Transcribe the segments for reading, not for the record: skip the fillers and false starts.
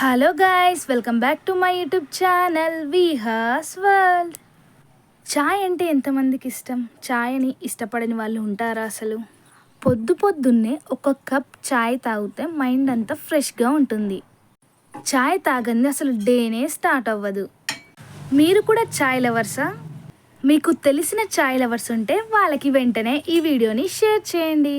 Hello guys, welcome back to my YouTube channel Vihas world. చాయ్ అంటే ఎంతమందికి ఇష్టం? చాయ్ని ఇష్టపడని వాళ్ళు ఉంటారా అసలు? పొద్దున్నే ఒక కప్ చాయ్ తాగితే మైండ్ అంతా ఫ్రెష్గా ఉంటుంది. చాయ్ తాగంది అసలు డేనే స్టార్ట్ అవ్వదు. మీరు కూడా చాయ్ లవర్సా? మీకు తెలిసిన చాయ్ లవర్స్ ఉంటే వాళ్ళకి వెంటనే ఈ వీడియోని షేర్ చేయండి.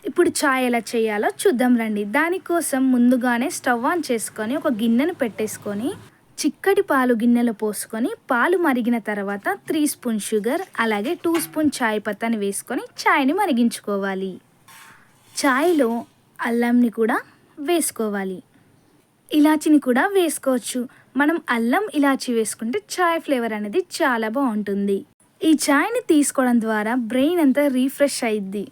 ఇప్పుడు చాయ్ ఎలా చేయాలో చూద్దాం రండి. దానికోసం ముందుగానే స్టవ్ ఆన్ చేసుకొని ఒక గిన్నెను పెట్టేసుకొని చిక్కటి పాలు గిన్నెలో పోసుకొని పాలు మరిగిన తర్వాత 3 స్పూన్ షుగర్ అలాగే 2 స్పూన్ చాయ్ పత్తాని వేసుకొని చాయ్ని మరిగించుకోవాలి. చాయ్లో అల్లంని కూడా వేసుకోవాలి, ఇలాచిని కూడా వేసుకోవచ్చు. మనం అల్లం ఇలాచి వేసుకుంటే చాయ్ ఫ్లేవర్ అనేది చాలా బాగుంటుంది. ఈ చాయ్ని తీసుకోవడం ద్వారా బ్రెయిన్ అంతా రీఫ్రెష్ అయ్యిద్ది.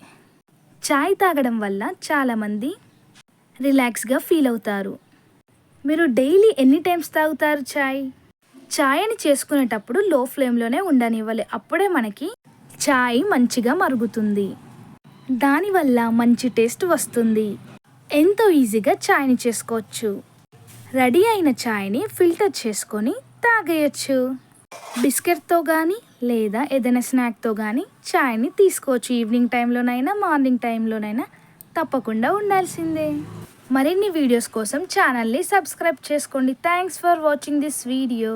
చాయ్ తాగడం వల్ల చాలామంది రిలాక్స్గా ఫీల్ అవుతారు. మీరు డైలీ ఎన్ని టైమ్స్ తాగుతారు చాయ్? చాయ్ని చేసుకునేటప్పుడు లో ఫ్లేమ్లోనే ఉండనివ్వాలి. అప్పుడే మనకి చాయ్ మంచిగా మరుగుతుంది, దానివల్ల మంచి టేస్ట్ వస్తుంది. ఎంతో ఈజీగా చాయ్ని చేసుకోవచ్చు. రెడీ అయిన చాయ్ని ఫిల్టర్ చేసుకొని తాగేయచ్చు. బిస్కెట్తో కానీ లేదా ఏదైనా స్నాక్తో కానీ చాయ్ని తీసుకోవచ్చు. ఈవినింగ్ టైంలోనైనా మార్నింగ్ టైంలోనైనా తప్పకుండా ఉండాల్సిందే. మరిన్ని వీడియోస్ కోసం ఛానల్ని సబ్స్క్రైబ్ చేసుకోండి. Thanks for watching this video.